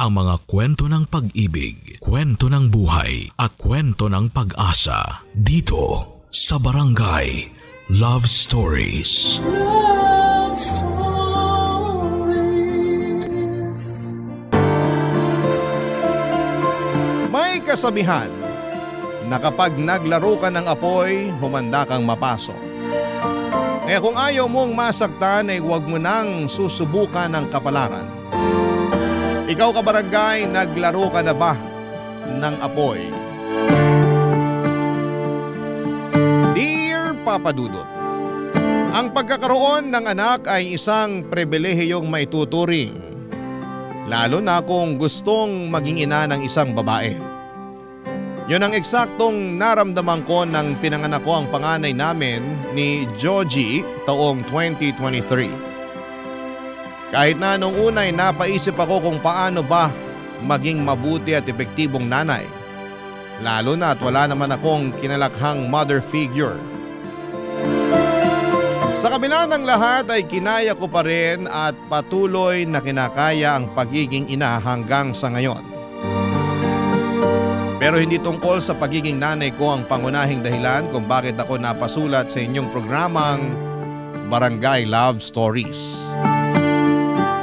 ang mga kwento ng pag-ibig, kwento ng buhay at kwento ng pag-asa dito sa Barangay Love Stories. Love Stories. May kasabihan na kapag naglaro ka ng apoy, humanda kang mapasok. Kaya kung ayaw mong masaktan ay huwag mo nang susubukan ng kapalaran. Ikaw kabarangay, naglaro ka na ba ng apoy? Dear Papa Dudut, ang pagkakaroon ng anak ay isang pribilehiyong maituturing, lalo na kung gustong maging ina ng isang babae. Yun ang eksaktong naramdaman ko nang pinanganak ko ang panganay namin ni Joji taong 2023. Kahit na nung una ay napaisip ako kung paano ba maging mabuti at epektibong nanay. Lalo na at wala naman akong kinalakhang mother figure. Sa kabila ng lahat ay kinaya ko pa rin at patuloy na kinakaya ang pagiging ina hanggang sa ngayon. Pero hindi tungkol sa pagiging nanay ko ang pangunahing dahilan kung bakit ako napasulat sa inyong programang Barangay Love Stories.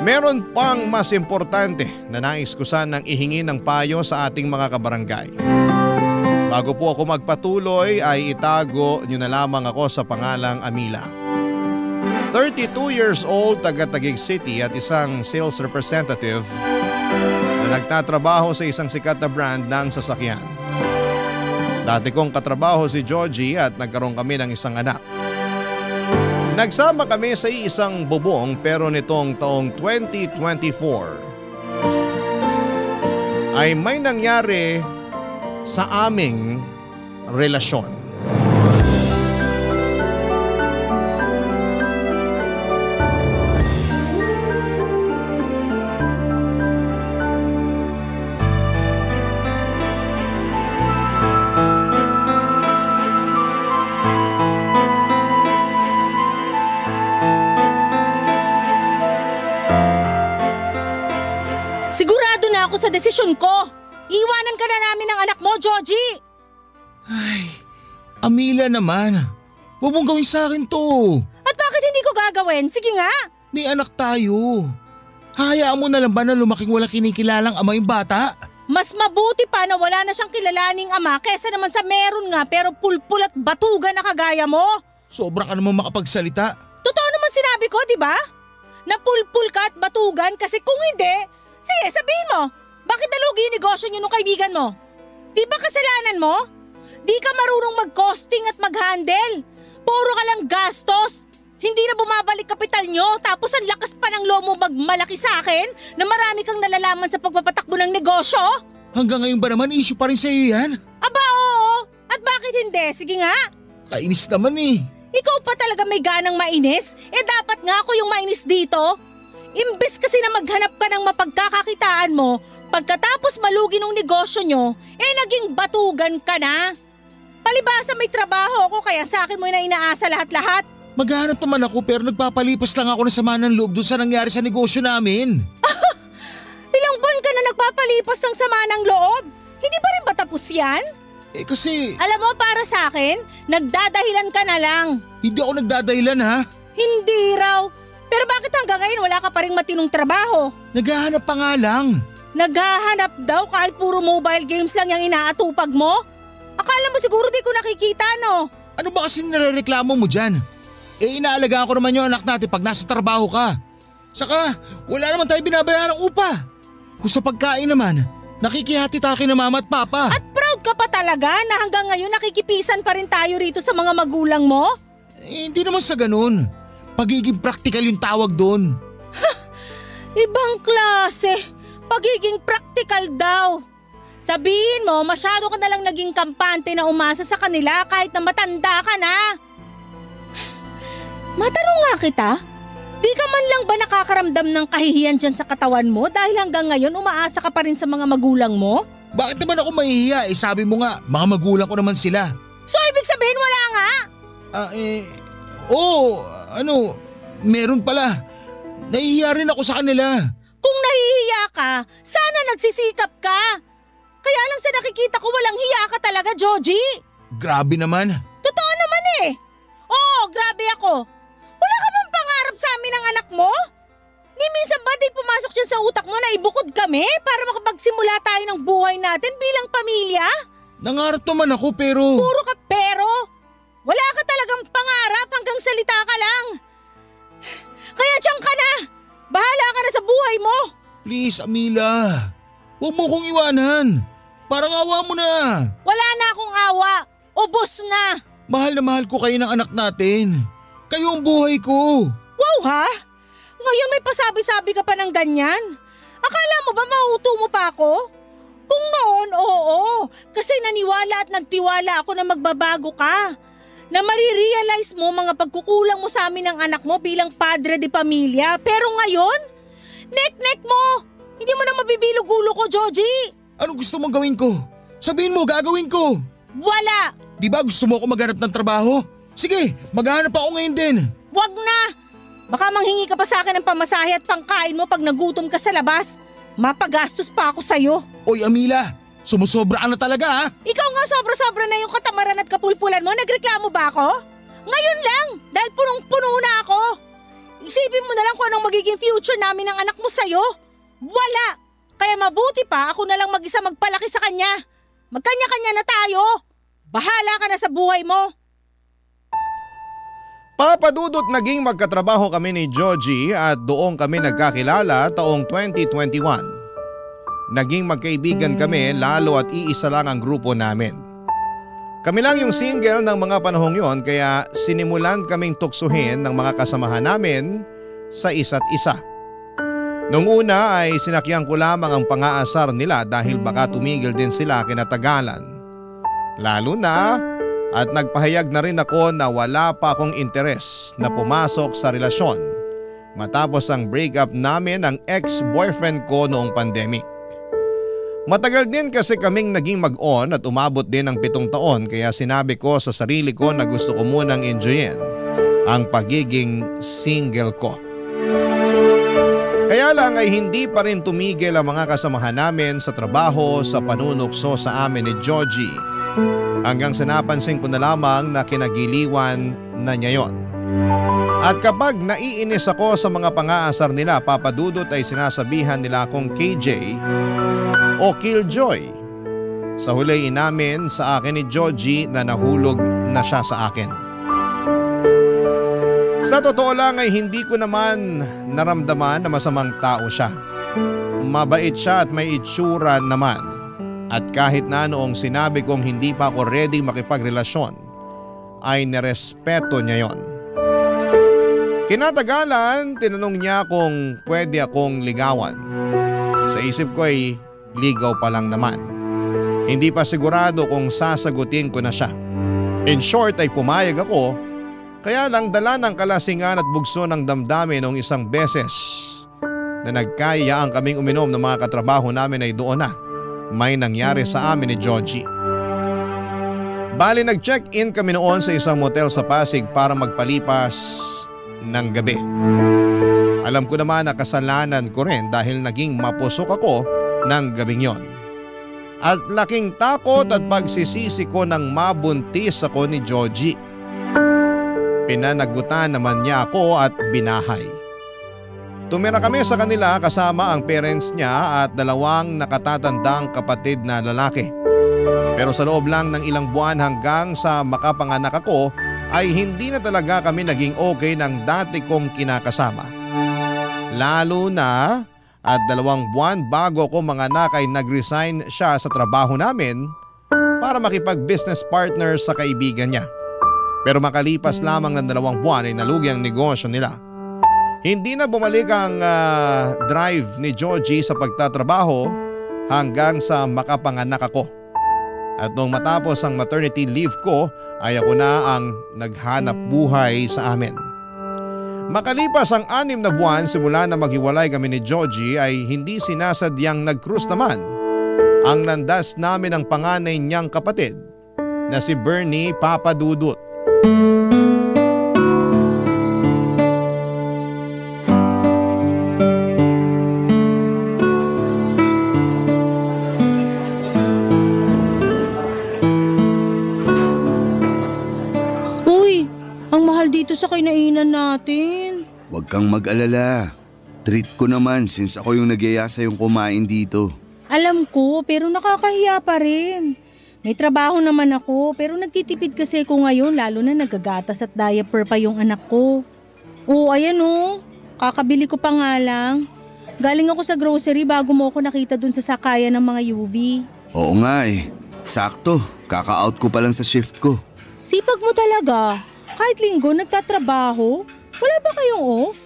Meron pang mas importante na nais ko sanang ihingi ng payo sa ating mga kabarangay. Bago po ako magpatuloy ay itago niyo na lamang ako sa pangalang Amila. 32 years old, taga Taguig City at isang sales representative na nagtatrabaho sa isang sikat na brand ng sasakyan. Dati kong katrabaho si Georgie at nagkaroon kami ng isang anak. Nagsama kami sa isang bubong pero nitong taong 2024 ay may nangyari sa aming relasyon. Sa desisyon ko. Iwanan ka na namin ng anak mo, Georgie. Ay, Amila naman. Huwag mong gawin sa akin to. At bakit hindi ko gagawin? Sige nga. May anak tayo. Hayaan mo na lang ba na lumaking wala kinikilalang ama yung bata? Mas mabuti pa na wala na siyang kilalaning ama kesa naman sa meron nga pero pulpul at batugan na kagaya mo. Sobra ka naman makapagsalita. Totoo naman sinabi ko, di ba? Na pulpul ka at batugan kasi kung hindi, sige sabihin mo. Bakit nalugi yung negosyo niyo nung kaibigan mo? Di ba kasalanan mo? Di ka marunong mag-costing at mag-handle. Puro ka lang gastos. Hindi na bumabalik kapital nyo tapos ang lakas pa ng loob mo magmalaki sa akin na marami kang nalalaman sa pagpapatakbo ng negosyo? Hanggang ngayon ba naman issue pa rin sa'yo yan? Aba oo. At bakit hindi? Sige nga. Kainis naman eh. Ikaw pa talaga may ganang mainis? Dapat nga ako yung mainis dito. Imbes kasi na maghanap ka ng mapagkakakitaan mo, pagkatapos malugi ng negosyo nyo, naging batugan ka na. Palibasa may trabaho ako kaya sa akin mo na inaasa lahat-lahat. Maghanap naman ako pero nagpapalipas lang ako ng sama ng loob dun sa nangyari sa negosyo namin. Ilang buwan ka na nagpapalipas ng sama ng loob? Hindi ba rin ba tapos yan? Kasi… Alam mo para sa akin, nagdadahilan ka na lang. Hindi ako nagdadahilan ha? Hindi raw. Pero bakit hanggang ngayon wala ka pa rin matinong trabaho? Naghahanap pa nga lang. Naghahanap daw kahit puro mobile games lang yung inaatupag mo? Akala mo siguro di ko nakikita no? Ano ba kasi nirereklamo mo dyan? Inaalagaan ko naman yung anak natin pag nasa trabaho ka. Saka wala naman tayo binabayarang upa. Kung sa pagkain naman, nakikihati-taki na mama at papa. At proud ka pa talaga na hanggang ngayon nakikipisan pa rin tayo rito sa mga magulang mo? Hindi naman sa ganun. Pagiging practical yung tawag doon. Ibang klase. Pagiging practical daw. Sabihin mo, masyado ka na lang naging kampante na umasa sa kanila kahit na matanda ka na. Matanong nga kita, di ka man lang ba nakakaramdam ng kahihiyan dyan sa katawan mo dahil hanggang ngayon umaasa ka pa rin sa mga magulang mo? Bakit naman ako mahihiya? Sabi mo nga, mga magulang ko naman sila. So ibig sabihin wala nga? Meron pala. Nahihiya rin ako sa kanila. Kung nahihiya ka, sana nagsisikap ka. Kaya lang sa nakikita ko walang hiya ka talaga, Joji. Grabe naman. Totoo naman eh. Oo, grabe ako. Wala ka bang pangarap sa amin ng anak mo? Ni minsan ba di pumasok dyan sa utak mo na ibukod kami para makapagsimula tayo ng buhay natin bilang pamilya? Nangarap naman ako pero… Puro ka pero. Wala ka talagang pangarap hanggang salita ka lang. Kaya diyan ka na. Bahala ka na sa buhay mo. Please, Amila. Huwag mo kong iwanan. Parang awa mo na. Wala na akong awa. Ubos na. Mahal na mahal ko kayo ng anak natin. Kayo ang buhay ko. Wow ha? Ngayon may pasabi-sabi ka pa ng ganyan? Akala mo ba mauuto mo pa ako? Kung noon, oo. Kasi naniwala at nagtiwala ako na magbabago ka. Na marirealize mo mga pagkukulang mo sa amin ng anak mo bilang padre de pamilya. Pero ngayon, nek-nek mo. Hindi mo na mabibilog-ulo ko, Joji. Anong gusto mong gawin ko? Sabihin mo, gagawin ko. Wala. Di ba gusto mo ako maghanap ng trabaho? Sige, maghanap ako ngayon din. Wag na. Baka manghingi ka pa sa akin ng pamasahe at pangkain mo pag nagutom ka sa labas. Mapagastos pa ako sa'yo. Oy Amila, sumusobra ka na talaga ha? Ikaw nga sobra-sobra na yung katamaran at kapulpulan mo. Nagreklamo ba ako? Ngayon lang, dahil punong-puno na ako. Isipin mo na lang kung anong magiging future namin ng anak mo sa'yo. Wala. Kaya mabuti pa ako na lang mag-isa magpalaki sa kanya. Magkanya-kanya na tayo. Bahala ka na sa buhay mo. Papadudot naging magkatrabaho kami ni Joji at doon kami nagkakilala taong 2021. Naging magkaibigan kami lalo at iisa lang ang grupo namin. Kami lang yung single ng mga panahong yon kaya sinimulan kaming tuksuhin ng mga kasamahan namin sa isa't isa. Noong una ay sinakyan ko lamang ang pang-aasar nila dahil baka tumigil din sila kinatagalan. Lalo na at nagpahayag na rin ako na wala pa akong interes na pumasok sa relasyon matapos ang breakup namin ng ex-boyfriend ko noong pandemic. Matagal din kasi kaming naging mag-on at umabot din ng 7 taon kaya sinabi ko sa sarili ko na gusto ko munang enjoyin ang pagiging single ko. Kaya lang ay hindi pa rin tumigil ang mga kasamahan namin sa trabaho sa panunukso sa amin ni Joji. Hanggang sa napansin ko na lamang na kinagiliwan na niya yon. At kapag naiinis ako sa mga pang-aasar nila, papadudot ay sinasabihan nila akong KJ o Killjoy. Sa huli inamin sa akin ni Joji na nahulog na siya sa akin. Sa totoo lang ay hindi ko naman naramdaman na masamang tao siya. Mabait siya at may itsura naman. At kahit na noong sinabi kong hindi pa ako ready makipagrelasyon, ay nirespeto niya yon. Kinatagalan, tinanong niya kung pwede akong ligawan. Sa isip ko ay ligaw pa lang naman. Hindi pa sigurado kung sasagutin ko na siya. In short ay pumayag ako, kaya lang dala ng kalasingan at bugso ng damdamin noong isang beses na nagkayaan kaming uminom ng mga katrabaho namin ay doon na may nangyari sa amin ni Joji. Bali nag-check-in kami noon sa isang motel sa Pasig para magpalipas ng gabi. Alam ko naman na kasalanan ko rin dahil naging mapusok ako ng gabing yon. At laking takot at pagsisisi ko nang mabuntis ako ni Joji. Pinanagutan naman niya ako at binahay. Tumira kami sa kanila kasama ang parents niya at 2 nakatatandang kapatid na lalaki. Pero sa loob lang ng ilang buwan hanggang sa makapanganak ako ay hindi na talaga kami naging okay ng dati kong kinakasama. Lalo na at 2 buwan bago ko manganak ay nag-resign siya sa trabaho namin para makipag-business partner sa kaibigan niya. Pero makalipas lamang ng 2 buwan ay nalugi ang negosyo nila. Hindi na bumalik ang drive ni Joji sa pagtatrabaho hanggang sa makapanganak ako. At nung matapos ang maternity leave ko ay ako na ang naghanap buhay sa amin. Makalipas ang 6 na buwan simula na maghiwalay kami ni Joji ay hindi sinasadyang nag-cruise naman ang landas namin ng panganay niyang kapatid na si Bernie Papadudut. sa kinainan natin. Huwag kang mag-alala. Treat ko naman since ako yung nagyaya sa yung kumain dito. Alam ko, pero nakakahiya pa rin. May trabaho naman ako, pero nagtitipid kasi ako ngayon lalo na nagagatas at diaper pa yung anak ko. Oo, ayan oh. Kakabili ko pa nga lang. Galing ako sa grocery bago mo ako nakita dun sa sakayan ng mga UV. Oo nga eh. Sakto. Kaka-out ko pa lang sa shift ko. Sipag mo talaga. Kahit linggo nagtatrabaho. Wala ba kayong off?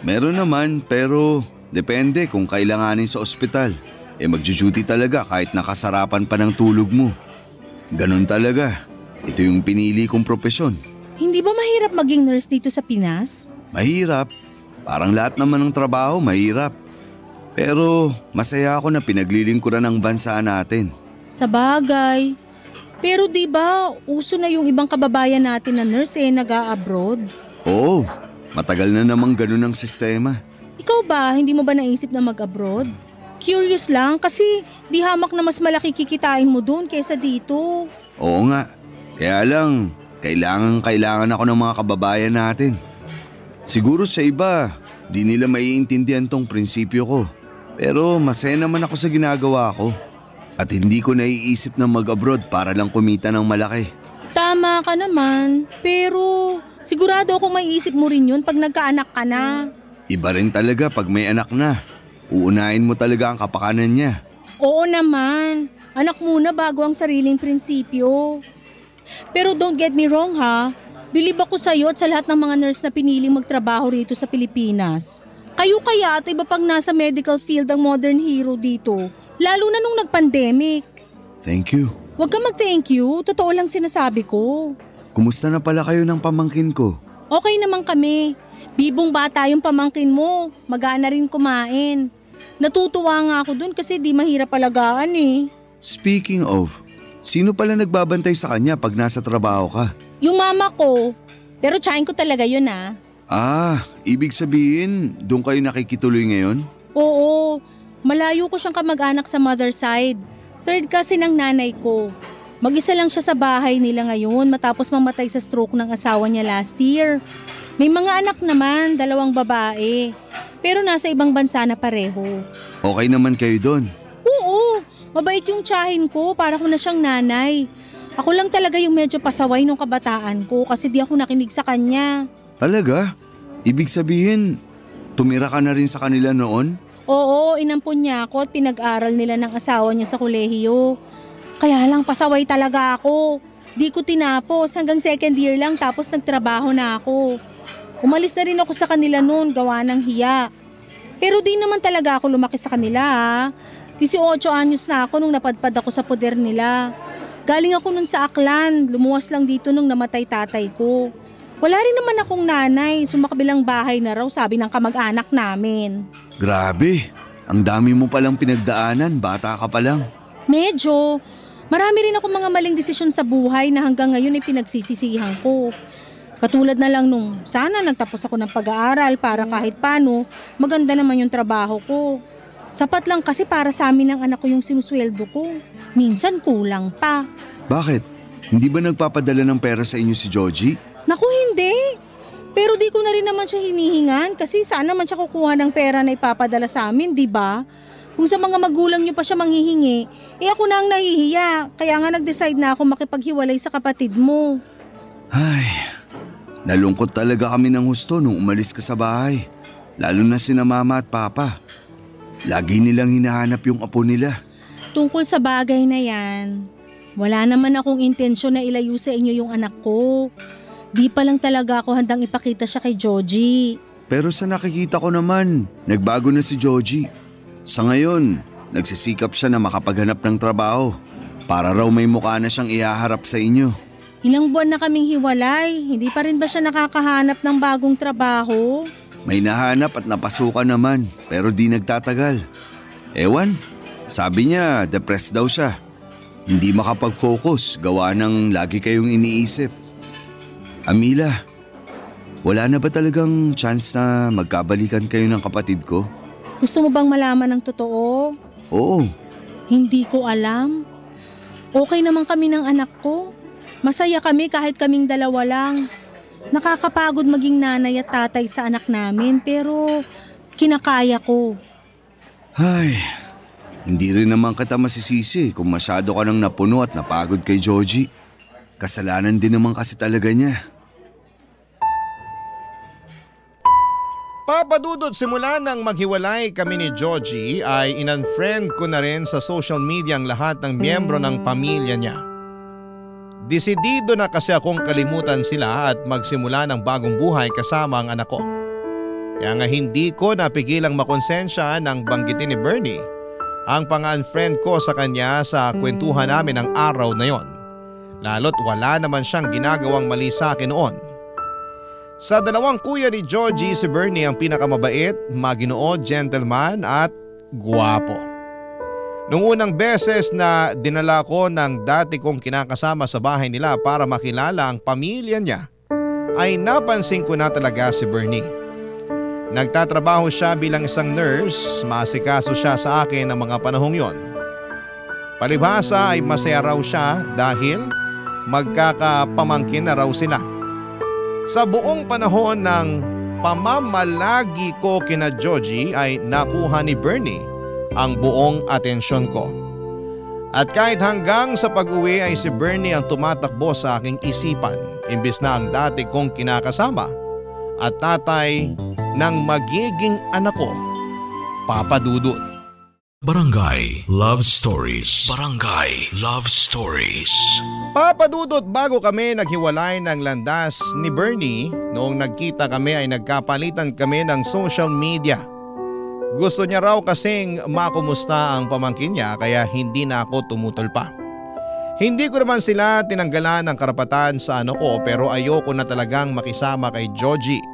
Meron naman pero depende kung kailanganin sa ospital. Magjo-duty talaga kahit nakasarapan pa ng tulog mo. Ganun talaga. Ito yung pinili kong propesyon. Hindi ba mahirap maging nurse dito sa Pinas? Mahirap. Parang lahat naman ng trabaho mahirap. Pero masaya ako na pinaglilingkuran ng bansa natin. Sa bagay. Pero di ba uso na yung ibang kababayan natin na nurse nag-a-abroad? Oo, matagal na namang ganun ang sistema. Ikaw ba, hindi mo ba naisip na mag-abroad? Curious lang kasi di hamak na mas malaki kikitain mo dun kaysa dito. Oo nga, kaya lang kailangan ako ng mga kababayan natin. Siguro sa iba, di nila maiintindihan tong prinsipyo ko. Pero masaya naman ako sa ginagawa ko. At hindi ko naiisip na mag-abroad para lang kumita ng malaki. Tama ka naman, pero sigurado akong maiisip mo rin yun pag nagkaanak ka na. Iba rin talaga pag may anak na. Uunahin mo talaga ang kapakanan niya. Oo naman, anak muna bago ang sariling prinsipyo. Pero don't get me wrong ha, bilib ako sa'yo at sa lahat ng mga nurse na piniling magtrabaho rito sa Pilipinas. Kayo kaya at iba pang nasa medical field ang modern hero dito. Lalo na nung nag-pandemic. Thank you. Huwag ka mag-thank you, totoo lang sinasabi ko. Kumusta na pala kayo ng pamangkin ko? Okay naman kami. Bibong bata yung pamangkin mo, magana rin kumain. Natutuwa nga ako dun kasi di mahirap alagaan eh. Speaking of, sino pala nagbabantay sa kanya pag nasa trabaho ka? Yung mama ko, pero tsahin ko talaga yun ah. Ibig sabihin, doon kayo nakikituloy ngayon? Oo. Malayo ko siyang kamag-anak sa mother side. Third cousin ng nanay ko. Mag-isa lang siya sa bahay nila ngayon matapos mamatay sa stroke ng asawa niya last year. May mga anak naman, 2 babae. Pero nasa ibang bansa na pareho. Okay naman kayo doon? Oo, mabait yung tiyahin ko, para ko na siyang nanay. Ako lang talaga yung medyo pasaway nung kabataan ko kasi di ako nakinig sa kanya. Talaga? Ibig sabihin, tumira ka na rin sa kanila noon? Oo, inampun niya ako at pinag-aral nila ng asawa niya sa kolehiyo. Kaya lang pasaway talaga ako. Di ko tinapos hanggang 2nd year lang tapos nagtrabaho na ako. Umalis na rin ako sa kanila noon gawa ng hiya. Pero di naman talaga ako lumaki sa kanila ha. 18 anyos na ako nung napadpad ako sa poder nila. Galing ako nun sa Aklan, lumuwas lang dito nung namatay tatay ko. Wala rin naman akong nanay, sumakabilang bahay na raw sabi ng kamag-anak namin. Grabe, ang dami mo palang pinagdaanan, bata ka pa lang. Medyo. Marami rin akong mga maling desisyon sa buhay na hanggang ngayon ay pinagsisisihan ko. Katulad na lang nung sana nagtapos ako ng pag-aaral para kahit paano maganda naman yung trabaho ko. Sapat lang kasi para sa amin ng anak ko yung sinusweldo ko. Minsan kulang pa. Bakit? Hindi ba nagpapadala ng pera sa inyo si Georgie? Naku, hindi. Pero di ko na rin naman siya hinihingan kasi saan naman siya kukuha ng pera na ipapadala sa amin, di ba? Kung sa mga magulang niyo pa siya manghihingi, ako na ang nahihiya. Kaya nga nag-decide na ako makipaghiwalay sa kapatid mo. Ay, nalungkot talaga kami ng husto nung umalis ka sa bahay. Lalo na sina mama at papa. Lagi nilang hinahanap yung apo nila. Tungkol sa bagay na yan, wala naman akong intensyon na ilayo sa inyo yung anak ko. Di pa lang talaga ako handang ipakita siya kay Georgie. Pero sa nakikita ko naman, nagbago na si Georgie. Sa ngayon, nagsisikap siya na makapaghanap ng trabaho para raw may mukha na siyang ihaharap sa inyo. Ilang buwan na kaming hiwalay, hindi pa rin ba siya nakakahanap ng bagong trabaho? May nahanap at napasukan naman pero di nagtatagal. Ewan, sabi niya depressed daw siya. Hindi makapag-focus gawa ng lagi kayong iniisip. Amila, wala na ba talagang chance na magkabalikan kayo ng kapatid ko? Gusto mo bang malaman ng totoo? Oo. Hindi ko alam. Okay naman kami ng anak ko. Masaya kami kahit kaming 2 lang. Nakakapagod maging nanay at tatay sa anak namin pero kinakaya ko. Ay, hindi rin naman kita masisisi kung masyado ka nang napuno at napagod kay Georgie. Kasalanan din naman kasi talaga niya. Papa Dudut, simula nang maghiwalay kami ni Georgie ay in-unfriend ko na rin sa social media ang lahat ng miyembro ng pamilya niya. Desidido na kasi akong kalimutan sila at magsimula ng bagong buhay kasama ang anak ko. Kaya nga hindi ko napigilang makonsensya nang banggitin ni Bernie ang pang-unfriend ko sa kanya sa kwentuhan namin ng araw na yon. Lalo't wala naman siyang ginagawang mali sa akin noon. Sa dalawang kuya ni Georgie, si Bernie ang pinakamabait, maginoo, gentleman at guwapo. Nung unang beses na dinala ko ng dati kong kinakasama sa bahay nila para makilala ang pamilya niya, ay napansin ko na talaga si Bernie. Nagtatrabaho siya bilang isang nurse, maasikaso siya sa akin ng mga panahong yon. Palibhasa ay masaya raw siya dahil magkakapamangkin na raw sila. Sa buong panahon ng pamamalagi ko kina Georgie ay nakuha ni Bernie ang buong atensyon ko. At kahit hanggang sa pag-uwi ay si Bernie ang tumatakbo sa aking isipan imbes na ang dati kong kinakasama at tatay ng magiging anak ko, Papa Dudut. Barangay Love Stories. Barangay Love Stories. Papa Dudut, bago kami naghiwalay ng landas ni Bernie, noong nagkita kami ay nagkapalitan kami ng social media. Gusto niya raw kasing makumusta ang pamangkin niya kaya hindi na ako tumutol pa. Hindi ko naman sila tinanggalan ng karapatan sa ano ko pero ayoko na talagang makisama kay Georgie.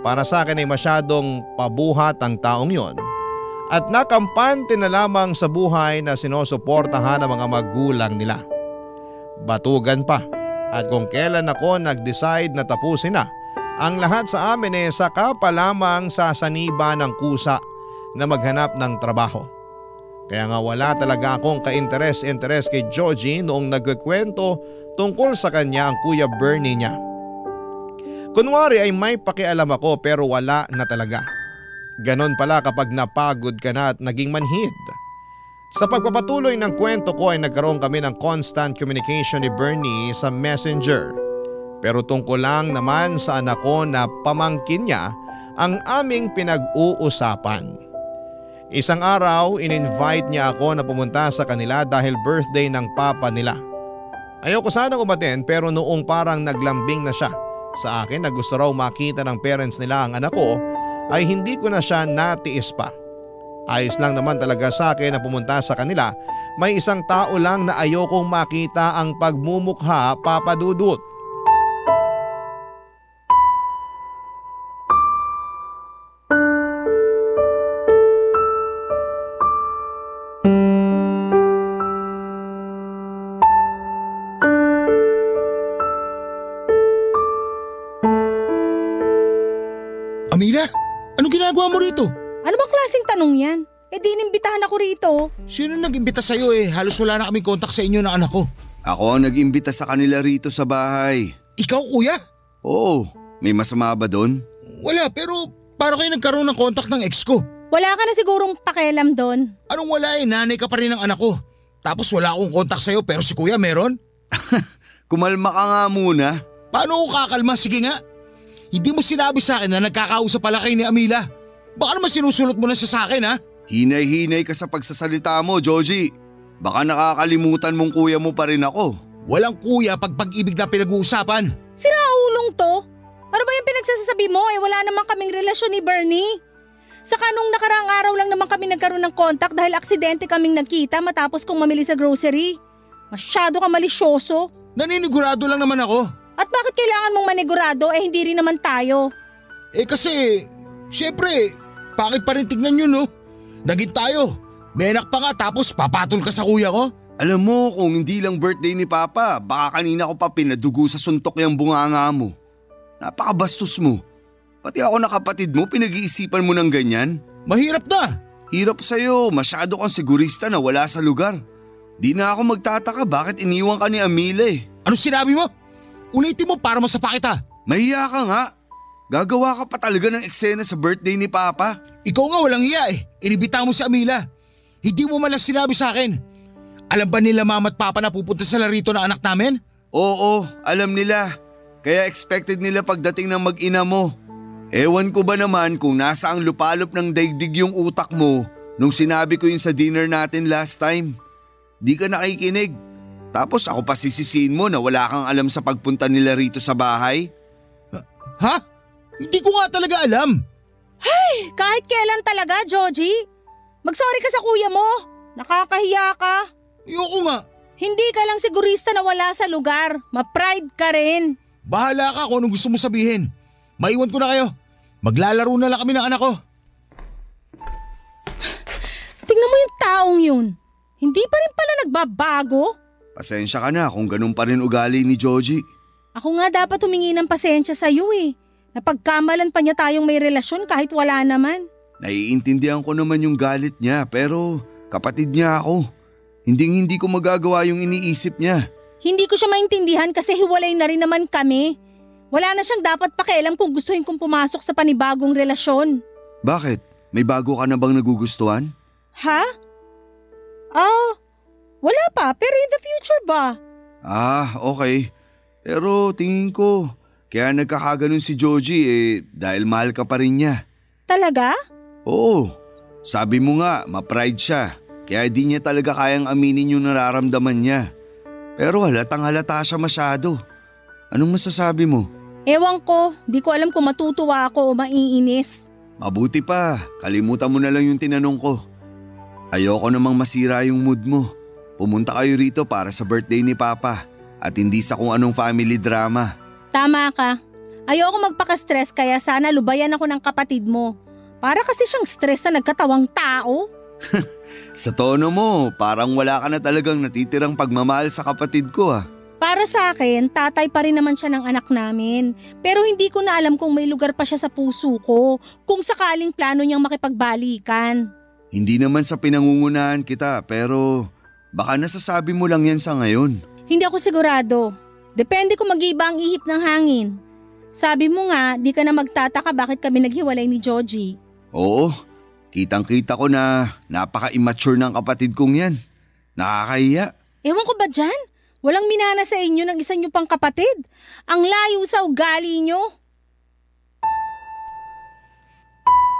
Para sa akin ay masyadong pabuhat ang taong yon. At nakampante na lamang sa buhay na sinusuportahan ng mga magulang nila. Batugan pa at kung kailan ako nag-decide na tapusin na ang lahat sa amin saka pa lamang sasaniba ng kusa na maghanap ng trabaho. Kaya nga wala talaga akong ka-interes kay Georgie noong nagkikwento tungkol sa kanya ang Kuya Bernie niya. Kunwari ay may pakialam ako pero wala na talaga. Ganon pala kapag napagod ka na at naging manhid. Sa pagpapatuloy ng kwento ko ay nagkaroon kami ng constant communication ni Bernie sa Messenger. Pero tungkol lang naman sa anak ko na pamangkin niya ang aming pinag-uusapan. Isang araw, in-invite niya ako na pumunta sa kanila dahil birthday ng papa nila. Ayoko sanang umaten pero noong parang naglambing na siya sa akin na gusto raw makita ng parents nila ang anak ko, ay hindi ko na siya natiis pa. Ayos lang naman talaga sa akin na pumunta sa kanila. May isang tao lang na ayokong makita ang pagmumukha, Papa Dudut. Amira, anong ginagawa mo rito? Ano bang klaseng tanong yan? Eh di inimbitahan ako rito. Sino nag-imbita sa'yo Halos wala na kaming kontak sa inyo ng anak ko. Ako ang nag-imbita sa kanila rito sa bahay. Ikaw, kuya? Oo, may masama ba doon? Wala, pero paano kayo nagkaroon ng kontak ng ex ko? Wala ka na sigurong pakialam doon. Anong wala nanay ka pa rin ng anak ko. Tapos wala akong kontak sa'yo pero si kuya meron? Kumalma ka nga muna. Paano ko kakalma? Sige nga. Hindi mo sinabi sa akin na nagkakausap pala kayo ni Amila. Baka naman sinusulot mo na siya sa akin ha? Hinay-hinay ka sa pagsasalita mo, Georgie. Baka nakakalimutan mong kuya mo pa rin ako. Walang kuya pag pag-ibig na pinag-uusapan. Siraulong to. Ano ba yung pinagsasabi mo? Wala naman kaming relasyon ni Bernie. Saka nung nakaraang araw lang naman kami nagkaroon ng contact dahil aksidente kaming nagkita matapos kong mamili sa grocery. Masyado ka malisyoso. Naninigurado lang naman ako. At bakit kailangan mong manigurado hindi rin naman tayo? Kasi, syempre, bakit pa rin tignan yun Naging tayo. May anak pa nga tapos papatol ka sa kuya ko? Alam mo kung hindi lang birthday ni Papa, baka kanina ko pa pinadugo sa suntok yung bunganga mo. Napakabastos mo. Pati ako na kapatid mo, pinag-iisipan mo ng ganyan? Mahirap na. Hirap sa'yo, masyado kang sigurista na wala sa lugar. Di na ako magtataka bakit iniwan ka ni Amila Ano sinabi mo? Ulitin mo para masapa kita. Mahiya ka nga. Gagawa ka pa talaga ng eksena sa birthday ni Papa. Ikaw nga walang hiya eh. Inibita mo si Amila. Hindi mo man lang sinabi sa akin. Alam ba nila mama at papa na pupunta sa larito ng anak namin? Oo, alam nila. Kaya expected nila pagdating ng mag-ina mo. Ewan ko ba naman kung nasa ang lupalop ng daigdig yung utak mo nung sinabi ko yun sa dinner natin last time. Di ka nakikinig. Tapos ako pa sisisihin mo na wala kang alam sa pagpunta nila rito sa bahay? Ha? Hindi ko nga talaga alam. Ay, kahit kailan talaga, Joji. Mag-sorry ka sa kuya mo. Nakakahiya ka. Ayoko nga. Hindi ka lang sigurista na wala sa lugar. Ma-pride ka rin. Bahala ka kung anong gusto mo sabihin. Maiwan ko na kayo. Maglalaro na lang kami ng anak ko. Tingnan mo yung taong yun. Hindi pa rin pala nagbabago. Pasensya ka na kung ganun pa rin ugali ni Joji. Ako nga dapat humingi ng pasensya sa'yo eh. Napagkamalan pa niya tayong may relasyon kahit wala naman. Naiintindihan ko naman yung galit niya pero kapatid niya ako. Hindi ko magagawa yung iniisip niya. Hindi ko siya maintindihan kasi hiwalay na rin naman kami. Wala na siyang dapat pakialam kung gustuhin kong pumasok sa panibagong relasyon. Bakit? May bago ka na bang nagugustuhan? Ha? Wala pa pero in the future ba? Okay. Pero tingin ko, kaya nagkakaganon si Joji dahil mahal ka pa rin niya. Talaga? Oo. Sabi mo nga, ma-pride siya. Kaya di niya talaga kayang aminin yung nararamdaman niya. Pero halatang halata siya masyado. Anong masasabi mo? Ewan ko, di ko alam kung matutuwa ako o maiinis. Mabuti pa, kalimutan mo na lang yung tinanong ko. Ayoko namang masira yung mood mo. Pumunta kayo rito para sa birthday ni Papa at hindi sa kung anong family drama. Tama ka. Ayoko magpaka-stress kaya sana lubayan ako ng kapatid mo. Para kasi siyang stress na nagkatawang tao. Sa tono mo, parang wala ka na talagang natitirang pagmamahal sa kapatid ko . Para sa akin, tatay pa rin naman siya ng anak namin. Pero hindi ko na alam kung may lugar pa siya sa puso ko, kung sakaling plano niyang makipagbalikan. Hindi naman sa pinangungunahan kita pero baka nasasabi mo lang yan sa ngayon. Hindi ako sigurado. Depende kung mag-iiba ang ihip ng hangin. Sabi mo nga, di ka na magtataka bakit kami naghiwalay ni Joji. Oo, kitang-kita ko na napaka-immature ng kapatid kong yan. Nakakahiya. Ewan ko ba dyan? Walang minana sa inyo ng isa nyo pang kapatid. Ang layo sa ugali nyo.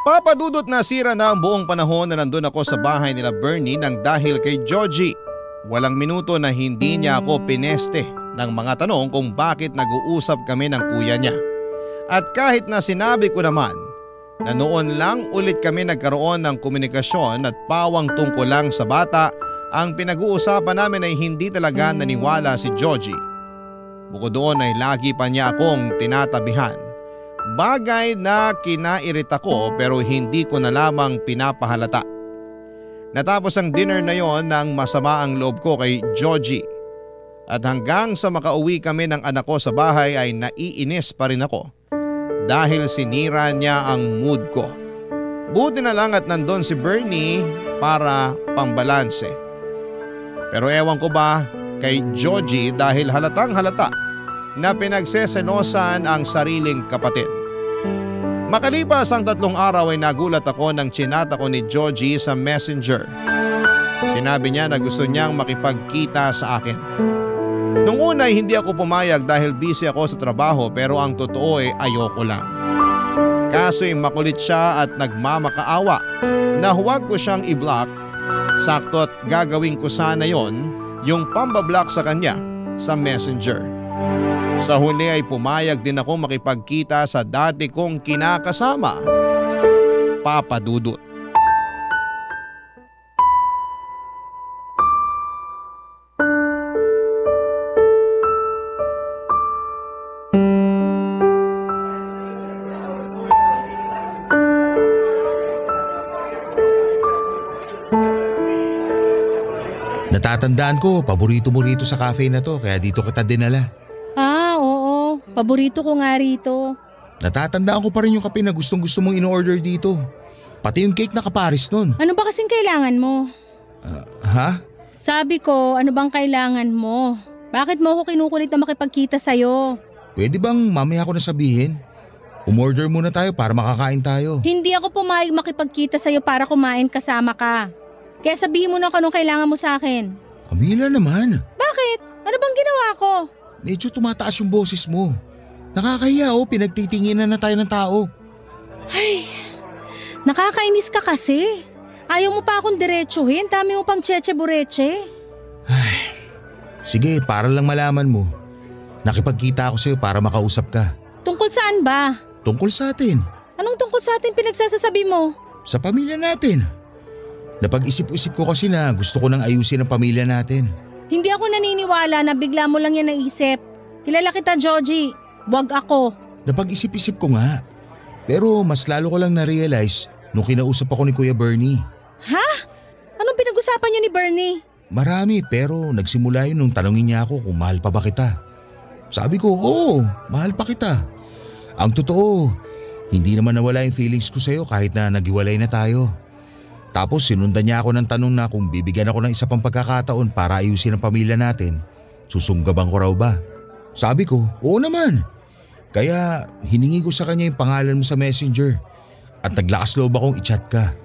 Papadudot na sira na ang buong panahon na nandun ako sa bahay nila Bernie nang dahil kay Joji. Walang minuto na hindi niya ako pineste ng mga tanong kung bakit nag-uusap kami ng kuya niya. At kahit na sinabi ko naman na noon lang ulit kami nagkaroon ng komunikasyon at pawang tungkol lang sa bata, ang pinag-uusapan namin ay hindi talaga naniwala si Joji. Bukod doon ay lagi pa niya akong tinatabihan. Bagay na kinairita ko pero hindi ko na lamang pinapahalata. Natapos ang dinner na yon nang masama ang loob ko kay Joji. At hanggang sa makauwi kami ng anak ko sa bahay ay naiinis pa rin ako. Dahil sinira niya ang mood ko. Buti na lang at nandun si Bernie para pambalanse. Pero ewan ko ba kay Joji dahil halatang halata na pinagsesenosan ang sariling kapatid. Makalipas ang 3 araw ay nagulat ako nang chinata ko ni Joji sa messenger. Sinabi niya na gusto niyang makipagkita sa akin. Nung una ay hindi ako pumayag dahil busy ako sa trabaho pero ang totoo ay ayoko lang. Kaso'y makulit siya at nagmamakaawa na huwag ko siyang i-block. Sakto't gagawin ko sana yon, yung pambablock sa kanya sa messenger. Sa huli ay pumayag din ako makipagkita sa dati kong kinakasama, Papa Dudut. Natatandaan ko, paborito mo rito sa cafe na to kaya dito kita dinala. Oo. Paborito ko nga rito. Natatandaan ko pa rin yung kape na gustong-gusto mong in-order dito. Pati yung cake na kaparis nun. Ano ba kasing kailangan mo? Ha? Sabi ko, ano bang kailangan mo? Bakit mo ako kinukulit na makipagkita sa'yo? Pwede bang mamaya ko na sabihin? Umorder muna tayo para makakain tayo. Hindi ako pumayag makipagkita sa'yo para kumain kasama ka. Kaya sabihin mo na kung anong kailangan mo sa akin. Amila naman. Bakit? Ano bang ginawa ko? Medyo tumataas yung boses mo. Nakakahiya pinagtitinginan na tayo ng tao. Ay, nakakainis ka kasi. Ayaw mo pa akong diretsuhin, dami mo pang cheche-bureche. Ay, sige, para lang malaman mo. Nakipagkita ako sa'yo para makausap ka. Tungkol saan ba? Tungkol sa atin. Anong tungkol sa atin pinagsasasabi mo? Sa pamilya natin. Napag-isip-isip ko kasi na gusto ko nang ayusin ang pamilya natin. Hindi ako naniniwala na bigla mo lang yan naisip. Kilala kita, Joji. Wag ako. Napag-isip-isip ko nga. Pero mas lalo ko lang na-realize nung kinausap ako ni Kuya Bernie. Ha? Anong pinag-usapan niyo ni Bernie? Marami pero nagsimula yun nung tanongin niya ako kung mahal pa ba kita. Sabi ko, oo, mahal pa kita. Ang totoo, hindi naman nawala yung feelings ko sa'yo kahit na naghiwalay na tayo. Tapos sinundan niya ako ng tanong na kung bibigyan ako ng isa pang pagkakataon para ayusin ang pamilya natin, susunggaban ko raw ba? Sabi ko, oo naman. Kaya hiningi ko sa kanya yung pangalan mo sa messenger at naglakas loob akong i-chat ka.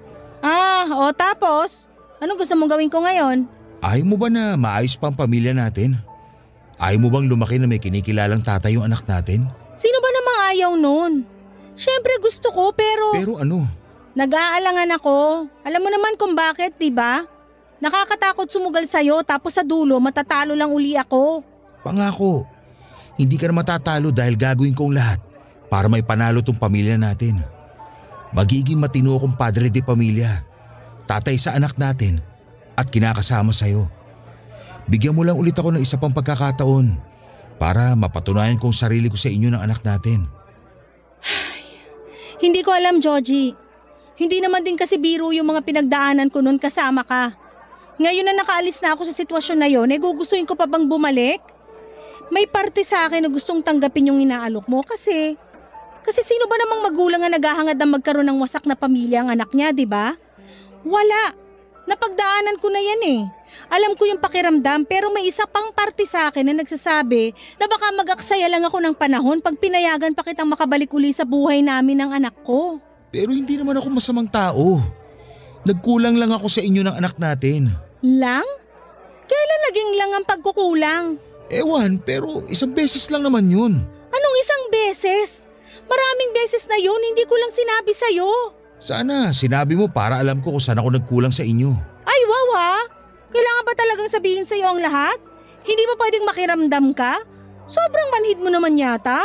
O tapos? Anong gusto mong gawin ko ngayon? Ayaw mo ba na maayos pa ang pamilya natin? Ayaw mo bang lumaki na may kinikilalang tatay yung anak natin? Sino ba namang ayaw nun? Siyempre gusto ko pero… Pero ano? Nag-aalangan ako. Alam mo naman kung bakit, di ba? Nakakatakot sumugal sa'yo tapos sa dulo matatalo lang uli ako. Pangako, hindi ka na matatalo dahil gagawin kong lahat para may panalo tong pamilya natin. Magiging matino akong padre de pamilya, tatay sa anak natin at kinakasama sa'yo. Bigyan mo lang ulit ako ng isa pang pagkakataon para mapatunayan kong sarili ko sa inyo ng anak natin. Hindi ko alam, Joji. Hindi naman din kasi biro yung mga pinagdaanan ko noon kasama ka. Ngayon na nakaalis na ako sa sitwasyon na yon, gugustuhin ko pa bang bumalik? May parte sa akin na gustong tanggapin yung inaalok mo kasi sino ba namang magulang na naghahangad na magkaroon ng wasak na pamilya ang anak niya, di ba? Wala. Napagdaanan ko na yan eh. Alam ko yung pakiramdam pero may isa pang parte sa akin na nagsasabi na baka mag-aksaya lang ako ng panahon pag pinayagan pa kitang makabalik uli sa buhay namin ng anak ko. Pero hindi naman ako masamang tao. Nagkulang lang ako sa inyo ng anak natin. Lang? Kailan naging lang ang pagkukulang? Ewan, pero isang beses lang naman yun. Anong isang beses? Maraming beses na yun, hindi ko lang sinabi sa'yo. Sana sinabi mo para alam ko kung saan ako nagkulang sa inyo. Ay wow ha? Kailangan ba talagang sabihin sa'yo ang lahat? Hindi ba pwedeng makiramdam ka? Sobrang manhid mo naman yata.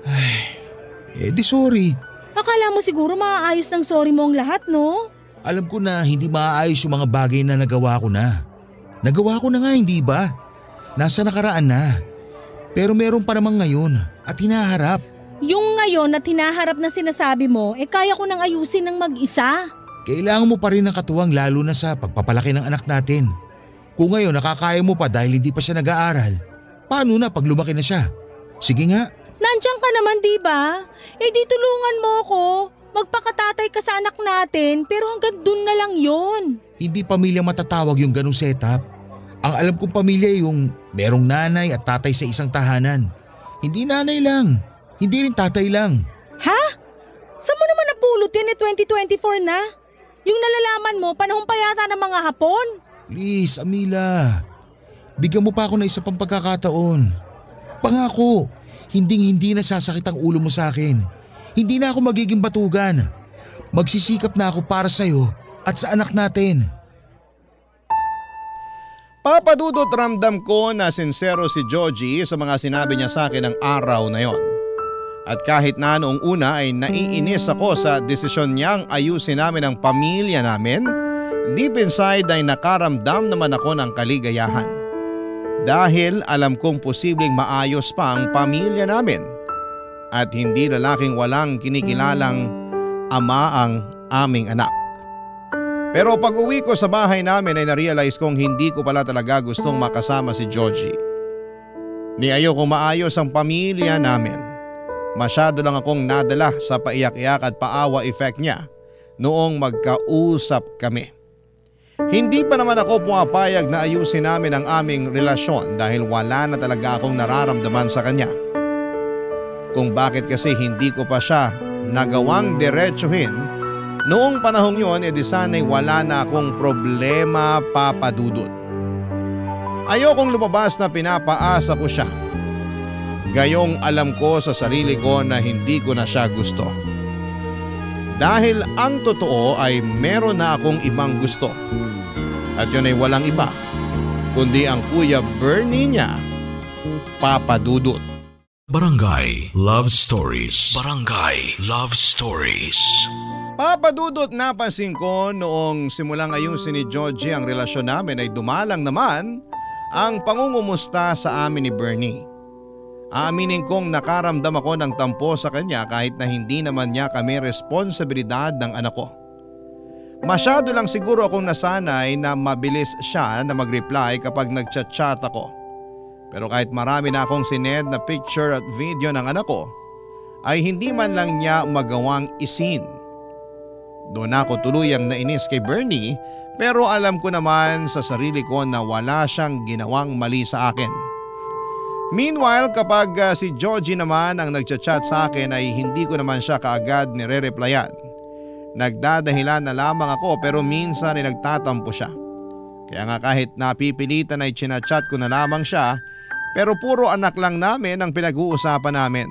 Ay, di sorry. Akala mo siguro maaayos ng sorry mo ang lahat, no? Alam ko na hindi maaayos yung mga bagay na nagawa ko na. Nagawa ko na nga, hindi ba? Nasa nakaraan na. Pero meron pa namang ngayon at hinaharap. Yung ngayon at hinaharap na sinasabi mo, kaya ko nang ayusin ng mag-isa. Kailangan mo pa rin ng katuwang lalo na sa pagpapalaki ng anak natin. Kung ngayon nakakaya mo pa dahil hindi pa siya nag-aaral, paano na pag lumaki na siya? Sige nga. Nandiyan ka naman, di ba? Di tulungan mo ko. Magpakatatay ka sa anak natin pero hanggang dun na lang yon. Hindi pamilya matatawag yung ganong setup. Ang alam kong pamilya yung merong nanay at tatay sa isang tahanan. Hindi nanay lang. Hindi rin tatay lang. Ha? Saan mo naman napulot yan 2024 na? Yung nalalaman mo, panahon pa yata ng mga Hapon. Please, Amila. Bigyan mo pa ako ng isa pang pagkakataon. Pangako, hindi na sasakit ang ulo mo sa akin. Hindi na ako magiging batugan. Magsisikap na ako para sa'yo at sa anak natin. Papadudot ramdam ko na sincero si Joji sa mga sinabi niya sa akin ng araw na yon. At kahit na noong una ay naiinis ako sa desisyon niyang ayusin namin ang pamilya namin, deep inside ay nakaramdam naman ako ng kaligayahan. Dahil alam kong posibleng maayos pa ang pamilya namin at hindi lalaking walang kinikilalang ama ang aming anak. Pero pag uwi ko sa bahay namin ay narealize kong hindi ko pala talaga gustong makasama si Joji. Ni ayokong maayos ang pamilya namin. Masyado lang akong nadala sa paiyak-iyak at paawa effect niya noong magkausap kami. Hindi pa naman ako pumapayag na ayusin namin ang aming relasyon dahil wala na talaga akong nararamdaman sa kanya. kung bakit kasi hindi ko pa siya nagawang diretsuhin noong panahong yon, di sana'y wala na akong problema, Papa Dudut. Ayokong lumabas na pinapaasa ko siya. Gayong alam ko sa sarili ko na hindi ko na siya gusto. Dahil ang totoo ay meron na akong ibang gusto. At yun ay walang iba kundi ang Kuya Bernie niya, Papa Dudut. Barangay Love Stories. Barangay Love Stories. Papa Dudut, napansin ko noong simulang ayusin ni Georgie ang relasyon namin ay dumalang naman ang pangungumusta sa amin ni Bernie. Aaminin kong nakaramdam ako ng tampo sa kanya kahit na hindi naman niya kami responsibilidad ng anak ko. Masyado lang siguro akong nasanay na mabilis siya na mag-reply kapag nagchat-chat ako. Pero kahit marami na akong sinend na picture at video ng anak ko, ay hindi man lang niya magawang isin. Doon ako tuluyang nainis kay Bernie, pero alam ko naman sa sarili ko na wala siyang ginawang mali sa akin. Meanwhile, kapag si Georgie naman ang nagchat-chat sa akin ay hindi ko naman siya kaagad nire-replyan. Nagdadahilan na lamang ako pero minsan ay nagtatampo siya. Kaya nga kahit napipilitan ay chinachat ko na lamang siya, pero puro anak lang namin ang pinag-uusapan namin.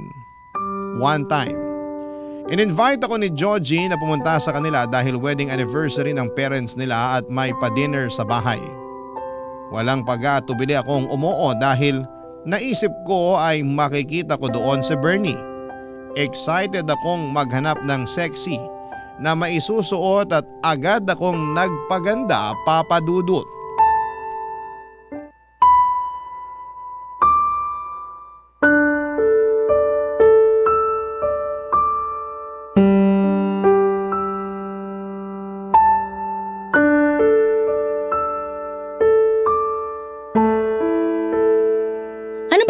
One time, in-invite ako ni Georgie na pumunta sa kanila dahil wedding anniversary ng parents nila at may pa-dinner sa bahay. Walang pag-atubili akong umuo dahil naisip ko ay makikita ko doon si Bernie. Excited akong maghanap ng sexy na maisusuot at agad akong nagpaganda, Papa Dudut.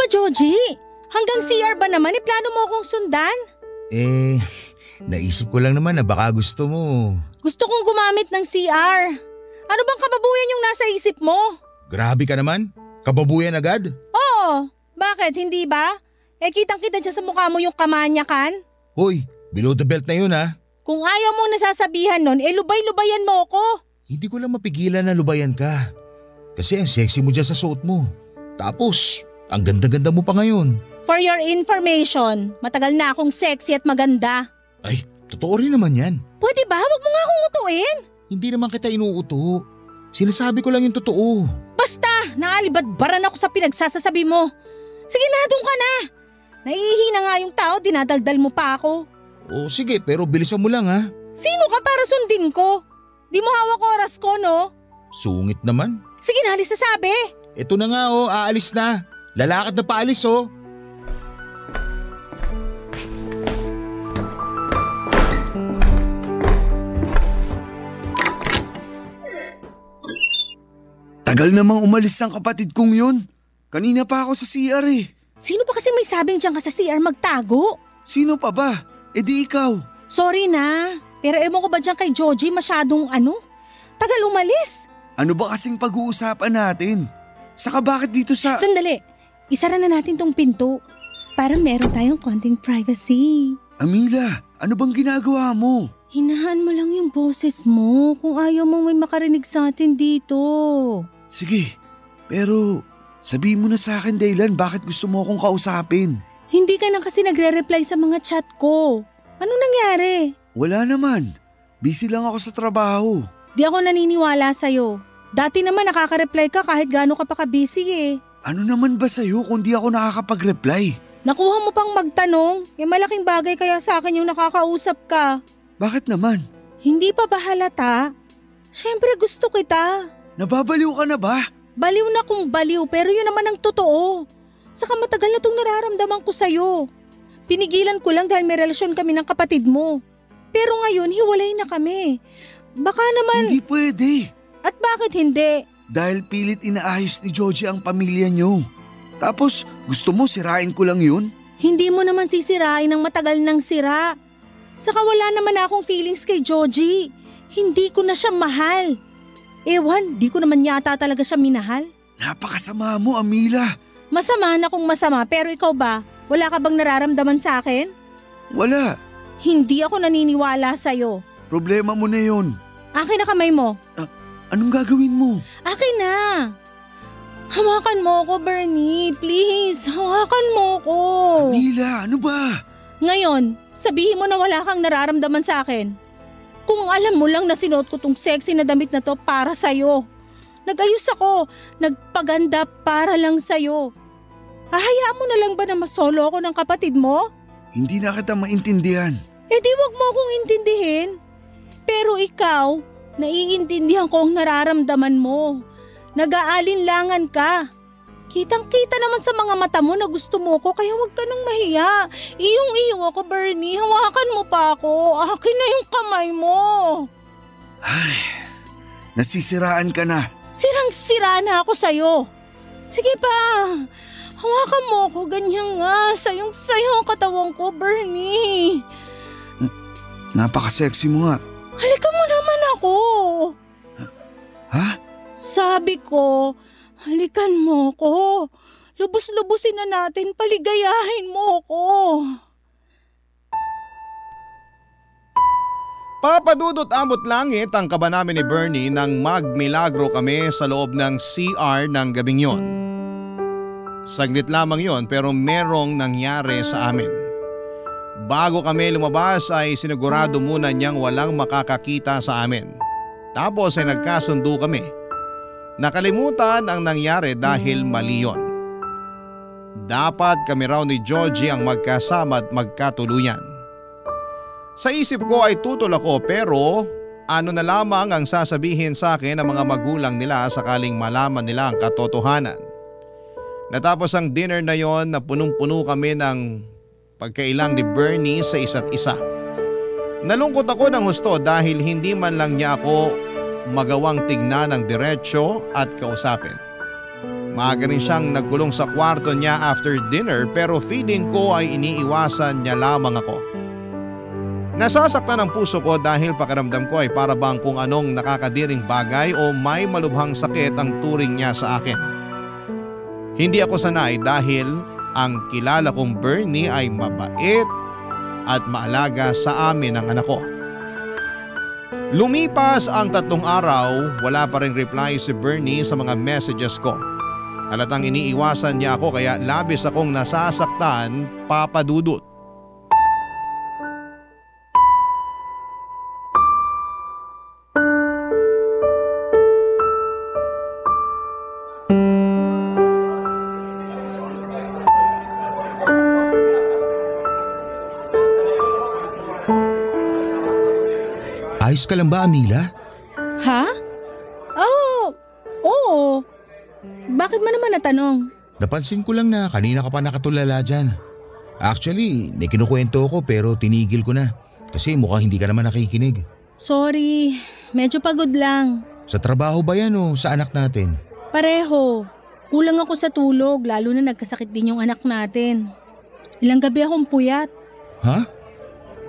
Georgie, hanggang CR ba naman? Plano mo akong sundan? Naisip ko lang naman na baka gusto mo. Gusto kong gumamit ng CR. Ano bang kababuyan yung nasa isip mo? Grabe ka naman. Kababuyan agad? Oo. Bakit? Hindi ba? Kitang-kita dyan sa mukha mo yung kamanyakan. Hoy, below the belt na yun ha. Kung ayaw mong nasasabihan nun, lubay-lubayan mo ko. Hindi ko lang mapigilan na lubayan ka. Kasi ang sexy mo dyan sa suot mo. Tapos, ang ganda-ganda mo pa ngayon. For your information, matagal na akong sexy at maganda. Ay, totoo rin naman yan. Pwede ba? Huwag mo nga akong utuin. Hindi naman kita inuuto. Sinasabi ko lang yung totoo. Basta, naalibadbaran ako sa pinagsasasabi mo. Sige na, doon ka na. Naihihina nga yung tao, dinadaldal mo pa ako. O sige, pero bilisan mo lang ha. Sino ka para sundin ko? Di mo hawak oras ko, no? Sungit naman. Sige na, alis na sabi. Ito na nga aalis na. Lalakad na paalis Tagal namang umalis ang kapatid kong yun. Kanina pa ako sa CR eh. Sino ba kasi may sabing dyan ka sa CR magtago? Sino pa ba? Di ikaw. Sorry na, pero ewan ko ba dyan kay Georgie masyadong tagal umalis. Ano ba kasing pag-uusapan natin? Saka bakit dito sa… Sandali. Isara na natin tong pinto para meron tayong konting privacy. Amila, ano bang ginagawa mo? Hinahan mo lang yung boses mo kung ayaw mong may makarinig sa atin dito. Sige, pero sabihin mo na sa akin Daylan bakit gusto mo akong kausapin. Hindi ka na kasi nagre-reply sa mga chat ko. Anong nangyari? Wala naman. Busy lang ako sa trabaho. Di ako naniniwala sa'yo. Dati naman nakaka-reply ka kahit gaano ka pa ka-busy eh. Ano naman ba sa'yo kung di ako nakakapag-reply? Nakuha mo pang magtanong, malaking bagay kaya sa akin yung nakakausap ka. Bakit naman? Hindi pa ba halata? Siyempre gusto kita. Nababaliw ka na ba? Baliw na kung baliw pero yun naman ang totoo. Saka matagal na itong nararamdaman ko sa'yo. Pinigilan ko lang dahil may relasyon kami ng kapatid mo. Pero ngayon hiwalay na kami. Baka naman… Hindi pwede. At bakit hindi? Dahil pilit inaayos ni Georgie ang pamilya niyo. Tapos gusto mo sirain ko lang yun? Hindi mo naman sisirain ng matagal ng sira. Saka wala naman akong feelings kay Georgie. Hindi ko na siya mahal. Ewan, di ko naman yata talaga siya minahal. Napakasama mo, Amila. Masama na kung masama pero ikaw ba? Wala ka bang nararamdaman sa akin? Wala. Hindi ako naniniwala sa'yo. Problema mo na yun. Akin na kamay mo. Anong gagawin mo? Akin na. Hawakan mo ako, Bernie. Please, hawakan mo ako. Amila, ano ba? Ngayon, sabihin mo na wala kang nararamdaman sa akin. Kung alam mo lang na sinuot ko tong sexy na damit na to para sa'yo. Nag-ayos ako, nagpaganda para lang sa'yo. Hahayaan mo na lang ba na masolo ako ng kapatid mo? Hindi na kita maintindihan. Eh di wag mo akong intindihin. Pero ikaw, naiintindihan ko ang nararamdaman mo. Nag-aalinlangan ka. Kitang-kita naman sa mga mata mo na gusto mo ko kaya wag ka nang mahiya. Iyong-iyo ako, Bernie. Hawakan mo pa ako. Akin na yung kamay mo. Ay, nasisiraan ka na. Sirang-sira na ako sa'yo. Sige pa. Hawakan mo ako. Ganyan nga. Sayong-sayo ang katawan ko, Bernie. Napaka-sexy mo nga. Halika mo naman ako. Ha? Sabi ko, halikan mo ko. Lubos-lubusin na natin, paligayahin mo ko. Papadudot amot langit ang kaba namin ni Bernie nang magmilagro kami sa loob ng CR ng gabing yon. Saglit lamang yon pero merong nangyari sa amin. Bago kami lumabas ay sinigurado muna niyang walang makakakita sa amin. Tapos ay nagkasundo kami. Nakalimutan ang nangyari dahil mali yon. Dapat kami raw ni Georgie ang magkasama at magkatuluyan. Sa isip ko ay tutol ako pero ano na lamang ang sasabihin sa akin ng mga magulang nila sakaling malaman nila ang katotohanan. Natapos ang dinner na yon na punong-puno kami ng pagkailang ni Bernie sa isa't isa. Nalungkot ako ng husto dahil hindi man lang niya ako magawang tignan ng diretsyo at kausapin. Maaga rin siyang nagkulong sa kwarto niya after dinner pero feeling ko ay iniiwasan niya lamang ako. Nasasaktan ang puso ko dahil pakiramdam ko ay para bang kung anong nakakadiring bagay o may malubhang sakit ang turing niya sa akin. Hindi ako sanay dahil ang kilala kong Bernie ay mabait at maalaga sa amin ang anak ko. Lumipas ang 3 araw, wala pa ring reply si Bernie sa mga messages ko. Halatang iniiwasan niya ako kaya labis akong nasasaktan, papadudot. Ayos ka lang ba, Amila? Ha? Oo. Bakit mo naman natanong? Napansin ko lang na kanina ka pa nakatulala dyan. Actually, may kinukwento ko pero tinigil ko na. Kasi mukhang hindi ka naman nakikinig. Sorry, medyo pagod lang. Sa trabaho ba yan o sa anak natin? Pareho. Kulang ako sa tulog lalo na nagkasakit din yung anak natin. Ilang gabi akong puyat. Ha?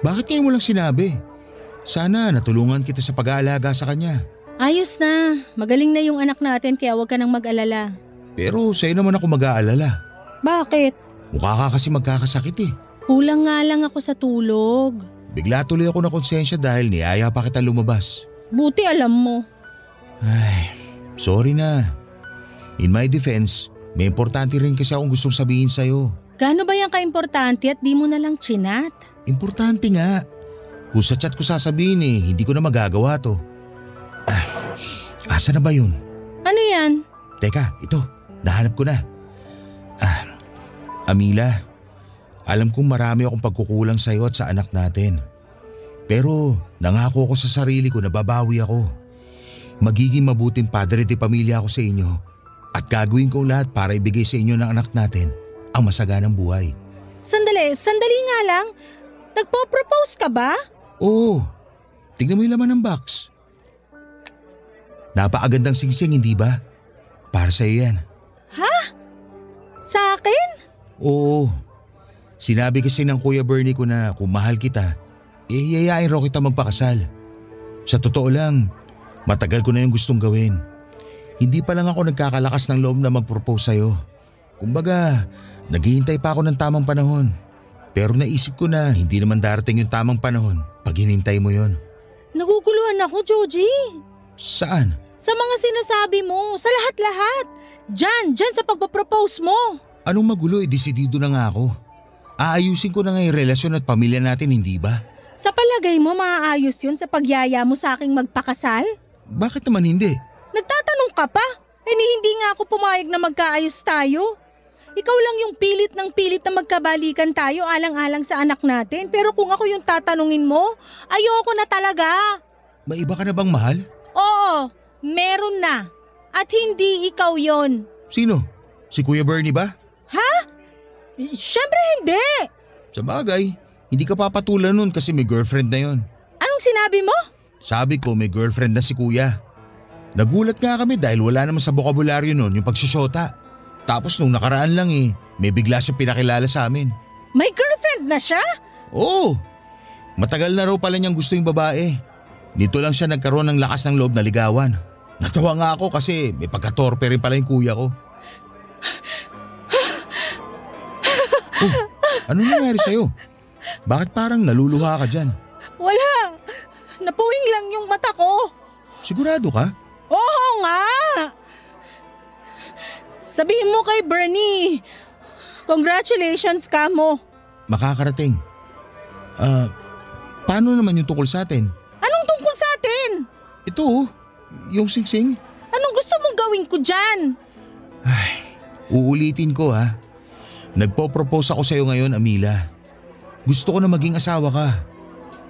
Bakit ngayon mo lang sinabi? Sana natulungan kita sa pag-aalaga sa kanya. Ayos na. Magaling na yung anak natin kaya huwag ka nang mag-alala. Pero sa'yo naman ako mag-aalala. Bakit? Mukha ka kasi magkakasakit eh. Kulang nga lang ako sa tulog. Bigla tuloy ako na konsensya dahil niyaya pa kita lumabas. Buti alam mo. Ay, sorry na. In my defense, may importante rin kasi akong gustong sabihin sa'yo. Gaano ba yan ka-importante at di mo na lang chinat? Importante nga. Kung sa chat ko sasabihin hindi ko na magagawa to. Asa na ba yun? Ano yan? Teka, ito. Nahanap ko na. Amila, alam kong marami akong pagkukulang sa'yo at sa anak natin. Pero nangako ko sa sarili ko na babawi ako. Magiging mabuting padre de pamilya ako sa inyo at gagawin ko lahat para ibigay sa inyo ng anak natin ang masaganang buhay. Sandali nga lang. Nagpo-propose ka ba? Oo. Tignan mo yung laman ng box. Napakagandang singsing, hindi ba? Para sa'yo yan. Ha? Sa akin? Oo. Sinabi kasi ng Kuya Bernie ko na kung mahal kita, yayain raw kita magpakasal. Sa totoo lang, matagal ko na yung gustong gawin. Hindi pa lang ako nagkakalakas ng loob na mag-propose sa'yo. Kumbaga, naghihintay pa ako ng tamang panahon. Pero naisip ko na hindi naman darating yung tamang panahon pag hinintay mo yon. Naguguluhan ako, Joji. Saan? Sa mga sinasabi mo, sa lahat-lahat. Diyan sa pagpapropose mo. Anong magulo, desidido na nga ako. Aayusin ko na nga yung relasyon at pamilya natin, hindi ba? Sa palagay mo, maaayos yun sa pagyaya mo sa aking magpakasal? Bakit naman hindi? Nagtatanong ka pa? Hindi nga ako pumayag na magkaayos tayo. Ikaw lang yung pilit na magkabalikan tayo alang-alang sa anak natin. Pero kung ako yung tatanungin mo, ayoko na talaga. May iba ka na bang mahal? Oo, meron na. At hindi ikaw yon. Sino? Si Kuya Bernie ba? Ha? Siyempre hindi. Sa bagay, hindi ka papatulan nun kasi may girlfriend na yon. Anong sinabi mo? Sabi ko may girlfriend na si Kuya. Nagulat nga kami dahil wala naman sa bokabularyo nun yung pagsusyota. Tapos nung nakaraan lang may bigla siya pinakilala sa amin. May girlfriend na siya? Oo. Matagal na raw pala niyang gusto yung babae. Dito lang siya nagkaroon ng lakas ng loob na ligawan. Natawa nga ako kasi may pagkatorpe rin pala yung kuya ko. Oh, ano nangyari sa'yo? Bakit parang naluluha ka dyan? Wala. Napuwing lang yung mata ko. Sigurado ka? Oo nga. Sabihin mo kay Bernie, congratulations ka mo. Makakarating. Paano naman yung tungkol sa atin? Anong tungkol sa atin? Ito, yung singsing. Anong gusto mong gawin ko dyan? Ay, uulitin ko ha. Nagpo-propose ako sa'yo ngayon, Amila. Gusto ko na maging asawa ka.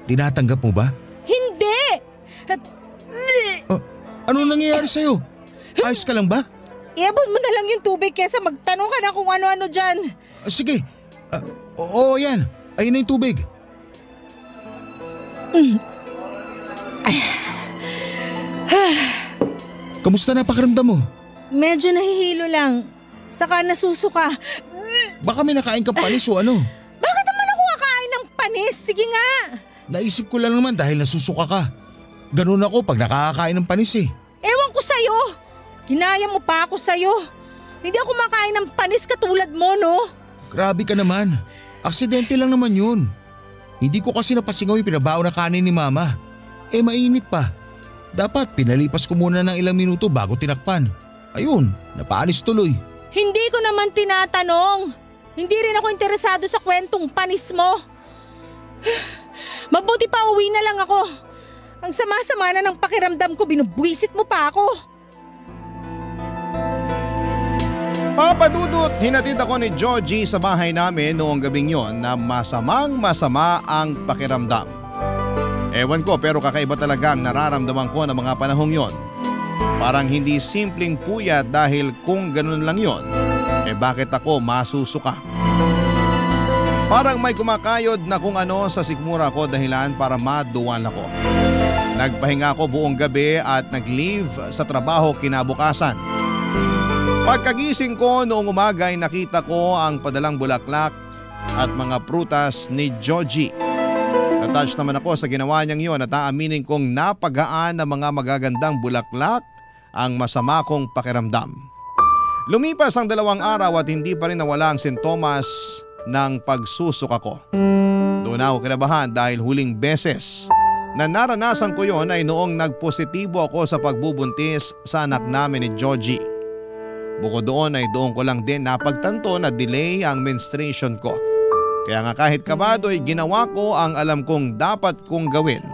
Tinatanggap mo ba? Hindi! Ano nangyayari sa'yo? Ayos ka lang ba? Iabot mo na lang yung tubig kesa magtanong ka na kung ano-ano dyan. Sige. Oo, yan. Ayun na yung tubig. Kamusta na pakiramdam mo? Medyo nahihilo lang. Saka nasusuka. Baka may nakain kang panis o ano? Bakit naman ako kakain ng panis? Sige nga. Naisip ko lang naman dahil nasusuka ka. Ganun ako pag nakakain ng panis eh. Ewan ko sa'yo. Ginaya mo pa ako sa'yo. Hindi ako makain ng panis katulad mo, no? Grabe ka naman. Aksidente lang naman yun. Hindi ko kasi napasingaw yung pinabaon na kanin ni Mama. Mainit pa. Dapat pinalipas ko muna ng ilang minuto bago tinakpan. Ayun, napaalis tuloy. Hindi ko naman tinatanong. Hindi rin ako interesado sa kwentong panis mo. Mabuti pa uwi na lang ako. Ang sama-sama na ng pakiramdam ko, binubwisit mo pa ako. Papa Dudut, hinatid ako ni Joji sa bahay namin noong gabing yon na masamang-masama ang pakiramdam. Ewan ko pero kakaiba talaga ang nararamdaman ko ng mga panahong yon. Parang hindi simpleng puyat dahil kung ganun lang yon, bakit ako masusuka? Parang may kumakayod na kung ano sa sikmura ko dahilan para maduwan ako. Nagpahinga ako buong gabi at nag-leave sa trabaho kinabukasan. Pagkagising ko noong umaga ay nakita ko ang padalang bulaklak at mga prutas ni Joji. Natouch naman ako sa ginawa niyang yun at aaminin kong napagaan ng mga magagandang bulaklak ang masama kong pakiramdam. Lumipas ang 2 araw at hindi pa rin nawala ang sintomas ng pagsusuka ko. Doon ako kinabahan dahil huling beses na naranasan ko yon ay noong nagpositibo ako sa pagbubuntis sa anak namin ni Joji. Bukod doon ay doon ko lang din napagtanto na delay ang menstruation ko. Kaya nga kahit kabado ay ginawa ko ang alam kong dapat kong gawin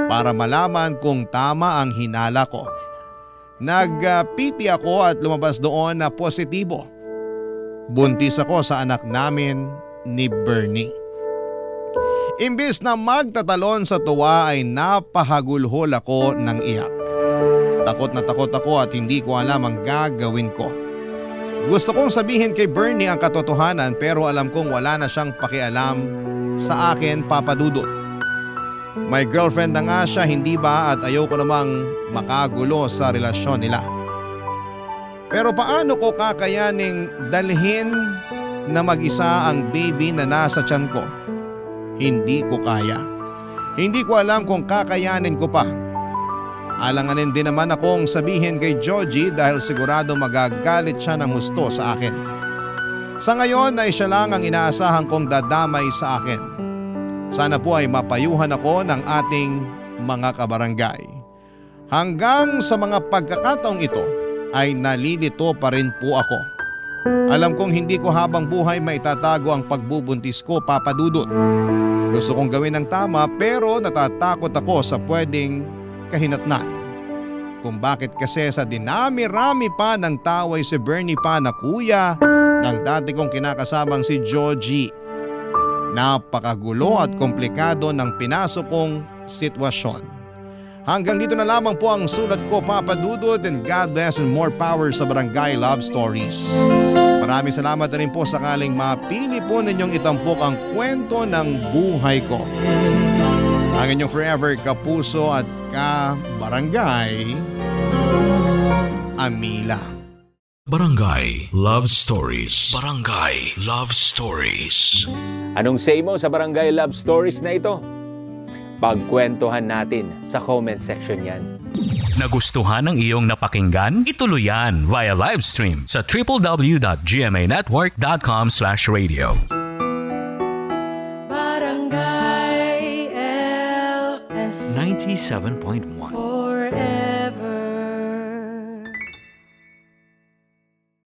para malaman kung tama ang hinala ko. Nag-PT ako at lumabas doon na positibo. Buntis ako sa anak namin ni Bernie. Imbis na magtatalon sa tuwa ay napahagulhol ako ng iyak. Takot na takot ako at hindi ko alam ang gagawin ko. Gusto kong sabihin kay Bernie ang katotohanan pero alam kong wala na siyang pakialam sa akin, Papa Dudut. May girlfriend na nga siya, hindi ba, at ayoko namang makagulo sa relasyon nila. Pero paano ko kakayaning dalhin na mag-isa ang baby na nasa tiyan ko? Hindi ko kaya. Hindi ko alam kung kakayanin ko pa. Alanganin din naman akong sabihin kay Joji dahil sigurado magagalit siya ng husto sa akin. Sa ngayon ay siya lang ang inaasahan kong dadamay sa akin. Sana po ay mapayuhan ako ng ating mga kabarangay. Hanggang sa mga pagkakataong ito ay nalilito pa rin po ako. Alam kong hindi ko habang buhay maitatago ang pagbubuntis ko, Papa Dudut. Gusto kong gawin ng tama pero natatakot ako sa pwedeng kahinatnan. Kung bakit kasi sa dinami-rami pa ng taway si Bernie pa na kuya ng dati kong kinakasamang si Georgie. Napakagulo at komplikado ng pinasok kong sitwasyon. Hanggang dito na lamang po ang sulat ko, Papa Dudut, and God bless and more power sa Barangay Love Stories. Maraming salamat na rin po sakaling mapili po ninyong itampok ang kwento ng buhay ko. Ang inyong forever kapuso at ka-barangay, Amila. Barangay Love Stories. Barangay Love Stories. Anong say mo sa Barangay Love Stories na ito? Pagkwentuhan natin sa comment section yan. Nagustuhan ng iyong napakinggan? Ituloy yan via live stream sa www.gmanetwork.com/radio. Barangay LS 97.1 forever.